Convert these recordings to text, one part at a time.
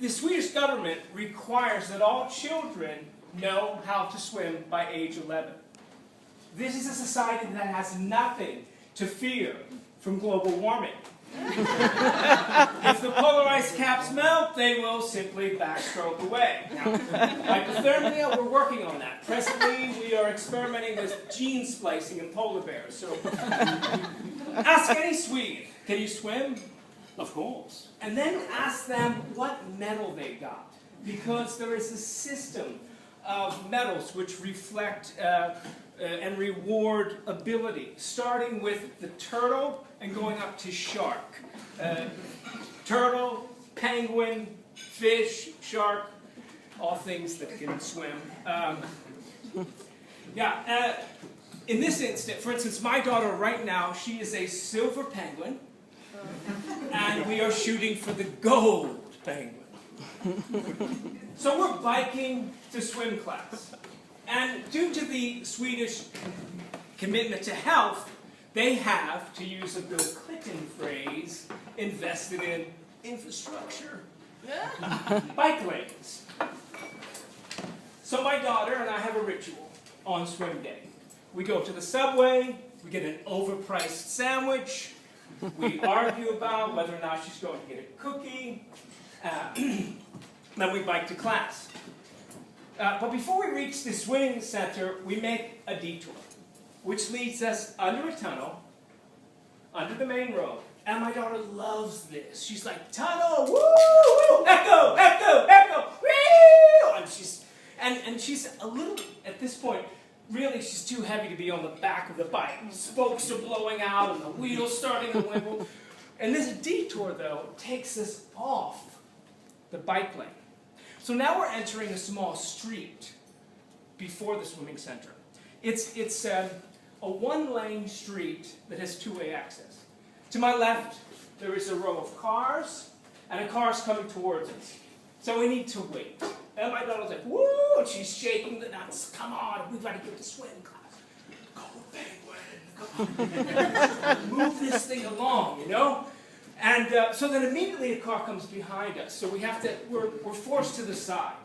the Swedish government requires that all children know how to swim by age 11. This is a society that has nothing to fear from global warming. If the polar ice caps melt, they will simply backstroke away. Now, hypothermia, we're working on that. Presently, we are experimenting with gene splicing in polar bears. So, ask any Swede, can you swim? Of course. And then ask them what medal they got. Because there is a system of medals which reflect and reward ability, starting with the turtle and going up to shark. Turtle, penguin, fish, shark, all things that can swim. In this instant, for instance, my daughter right now, she is a silver penguin, and we are shooting for the gold penguin. So we're biking to swim class. And due to the Swedish commitment to health, they have, to use a Bill Clinton phrase, invested in infrastructure. Bike lanes. So my daughter and I have a ritual on swim day. We go to the subway, we get an overpriced sandwich, we argue about whether or not she's going to get a cookie, then we bike to class. But before we reach the swimming center, we make a detour, which leads us under a tunnel, under the main road. And my daughter loves this. She's like, tunnel, woo, woo, echo, echo, echo, woo! And she's a little, at this point, really she's too heavy to be on the back of the bike. Spokes are blowing out and the wheels starting to wiggle. And this detour, though, takes us off the bike lane. So now we're entering a small street before the swimming center. It's a one-lane street that has two-way access. To my left, there is a row of cars, and a car's coming towards us. So we need to wait. And my daughter's like, woo, and she's shaking the nuts. Come on, we've got to get to swim class. Go, penguin, come on. Move this thing along, you know? And so then immediately a car comes behind us. So we're forced to the side.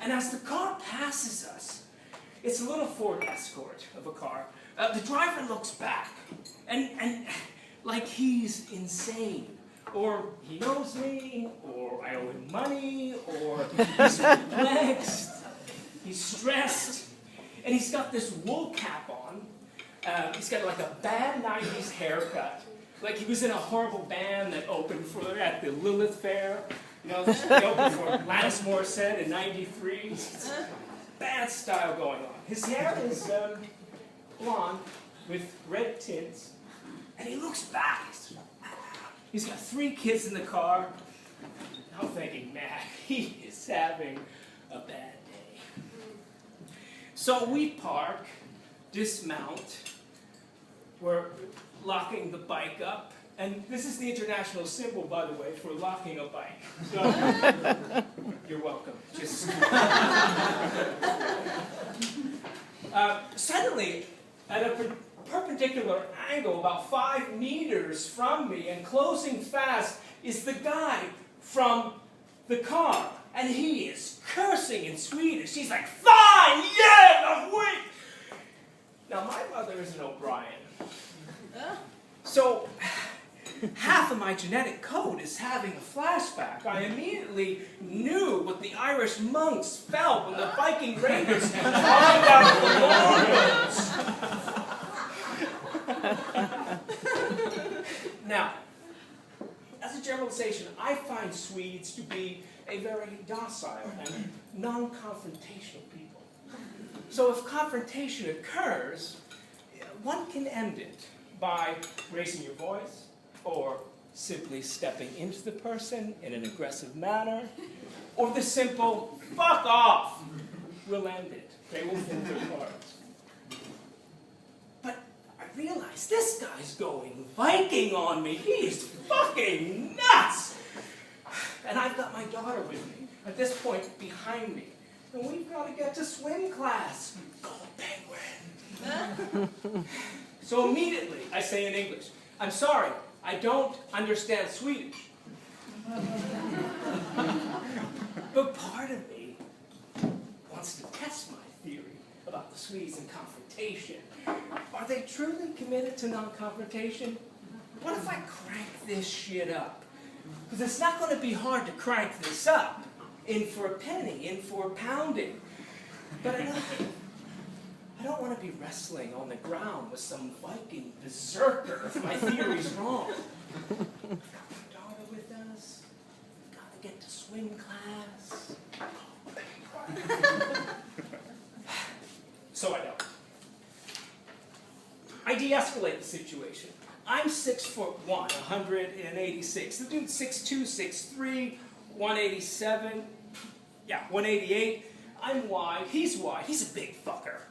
And as the car passes us, it's a little Ford Escort of a car. The driver looks back, and like he's insane. Or he knows me, or I owe him money, or he's perplexed, he's stressed, and he's got this wool cap on. He's got like a bad 90s haircut. Like he was in a horrible band that opened at the Lilith Fair. You know, they opened for Alanis Morissette in '93. Bad style going on. His hair is blonde with red tints. And he looks back. He's got 3 kids in the car. I'm thinking, man, he is having a bad day. So we park, dismount. We're locking the bike up. And this is the international symbol, by the way, for locking a bike. So, you're welcome. Just suddenly, at a perpendicular angle, about 5 meters from me, and closing fast, is the guy from the car. And he is cursing in Swedish. He's like, "Fine, yeah, I'm weak." Now, my mother is an O'Brien. So, half of my genetic code is having a flashback. I immediately knew what the Irish monks felt when the Viking raiders came out the Now, as a generalization, I find Swedes to be a very docile and non-confrontational people. So if confrontation occurs, one can end it by raising your voice, or simply stepping into the person in an aggressive manner, or the simple, "fuck off," will end it. They will fold their cards. But I realize this guy's going Viking on me. He's fucking nuts! And I've got my daughter with me, at this point behind me. And we've got to get to swim class. Go, penguin! So immediately, I say in English, "I'm sorry, I don't understand Swedish." But part of me wants to test my theory about the Swedes and confrontation. Are they truly committed to non-confrontation? What if I crank this shit up? Because it's not going to be hard to crank this up. In for a penny, in for a pounding. But I don't want to be wrestling on the ground with some Viking berserker if my theory's wrong. I've got my daughter with us. I've got to get to swim class. So I don't. I de-escalate the situation. I'm 6'1", 186. The dude's 6'2", 6'3", 187. Yeah, 188. I'm wide. He's wide. He's a big fucker.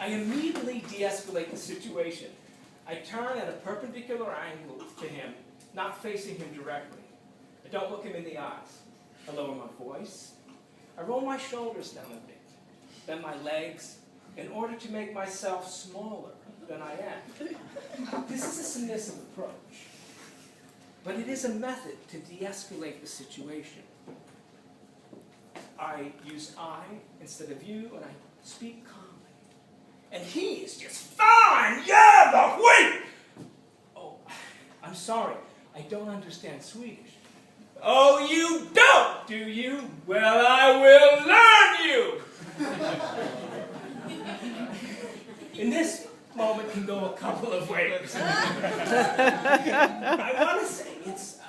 I immediately de-escalate the situation. I turn at a perpendicular angle to him, not facing him directly. I don't look him in the eyes. I lower my voice. I roll my shoulders down a bit, bend my legs, in order to make myself smaller than I am. This is a submissive approach, but it is a method to de-escalate the situation. I use I instead of you, and I speak calmly. And he is just fine, yeah, the wheat! Oh, I'm sorry, I don't understand Swedish. Oh, you don't, do you? Well, I will learn you! And this moment can go a couple of ways. I want to say it's,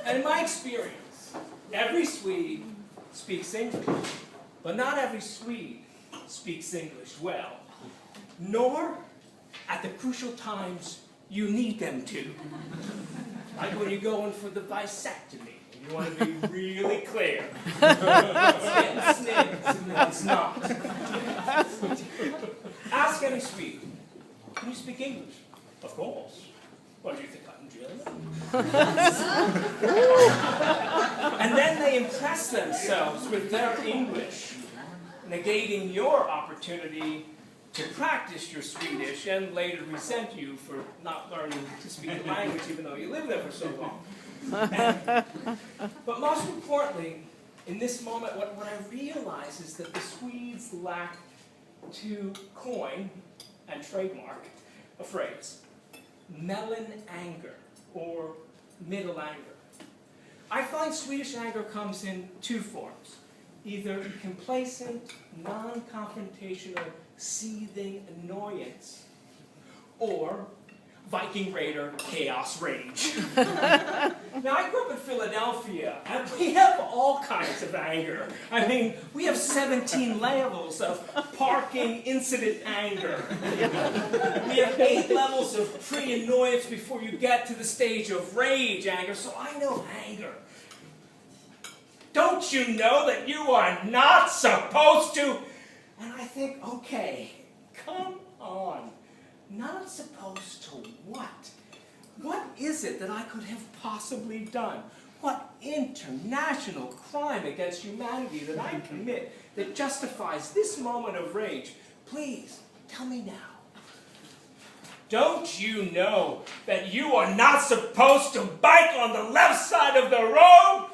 And in my experience, every Swede speaks English, but not every Swede speaks English well, nor at the crucial times you need them to. Like when you're going for the vasectomy, and you want to be really clear. It's getting snipped, and it's not. Ask any Swede, can you speak English? Of course. What do you think, I'm German? And then they impress themselves with their English, negating your opportunity to practice your Swedish and later resent you for not learning to speak the language even though you lived there for so long. But most importantly, in this moment, what I realize is that the Swedes lack to coin and trademark a phrase. Melon anger, or middle anger. I find Swedish anger comes in two forms. Either complacent, non-confrontational, seething annoyance, or Viking Raider chaos rage. Now, I grew up in Philadelphia, and we have all kinds of anger. I mean, we have 17 levels of parking incident anger. We have 8 levels of pre-annoyance before you get to the stage of rage anger, so I know anger. Don't you know that you are not supposed to? And I think, okay, come on. Not supposed to what? What is it that I could have possibly done? What international crime against humanity did I commit that justifies this moment of rage? Please, tell me now. Don't you know that you are not supposed to bike on the left side of the road?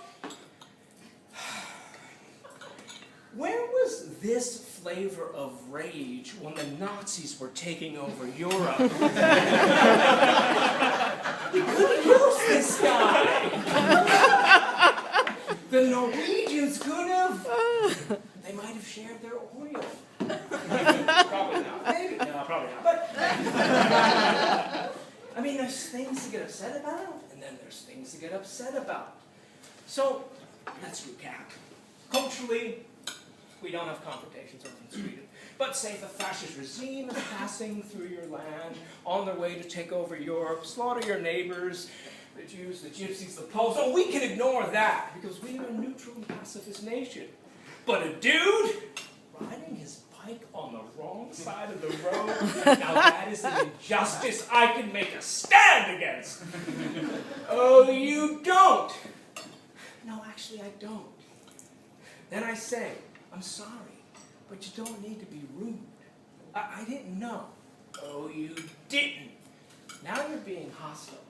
Where was this flavor of rage when the Nazis were taking over Europe? We couldn't use this guy. The Norwegians could have. They might have shared their oil. Probably not. Maybe. No, probably not. But I mean, there's things to get upset about, and then there's things to get upset about. So let's recap. Culturally, we don't have confrontations over in Sweden. But say the fascist regime is passing through your land, on their way to take over Europe, slaughter your neighbors, the Jews, the Gypsies, the Poles. Oh, we can ignore that, because we are a neutral and pacifist nation. But a dude riding his bike on the wrong side of the road, now that is an injustice I can make a stand against. Oh, you don't. No, actually, I don't. Then I say, I'm sorry, but you don't need to be rude. I didn't know. Oh, you didn't. Now you're being hostile.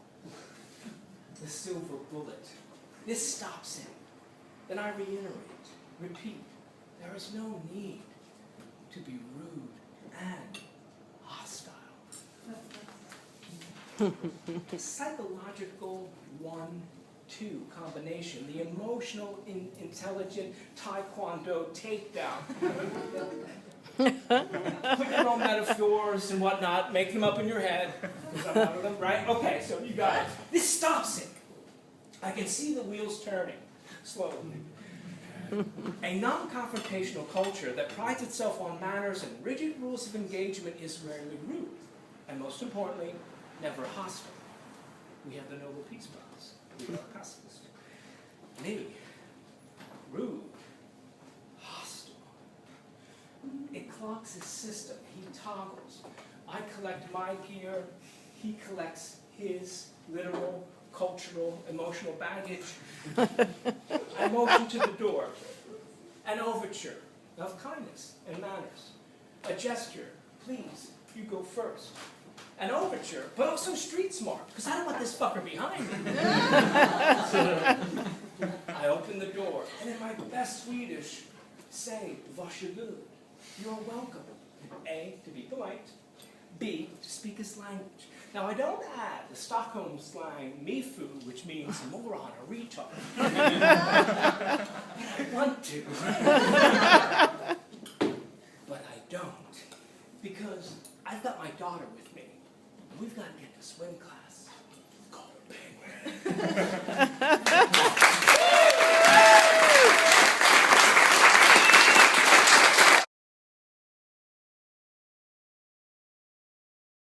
The silver bullet. This stops him. Then I repeat, there is no need to be rude and hostile. Psychological 1-2 combination, the emotional, intelligent taekwondo takedown. Put your own metaphors and whatnot, make them up in your head, because I'm out of them, right? Okay, so you got it. This stops it. I can see the wheels turning slowly. A non-confrontational culture that prides itself on manners and rigid rules of engagement is rarely rude, and most importantly, never hostile. We have the Nobel Peace Prize. We are pacifist. Me, rude, hostile. It clocks his system. He toggles. I collect my gear. He collects his literal, cultural, emotional baggage. I motion to the door. An overture of kindness and manners. A gesture, please, you go first. An overture, but also street smart, because I don't want this fucker behind me. I open the door, and in my best Swedish, say, varsågod. You're welcome. A, to be polite. B, to speak his language. Now, I don't add the Stockholm slang, mifu, which means moron or retard. I want to. But I don't. Because I've got my daughter with me. And we've got to get to swim class. Call her Penguin.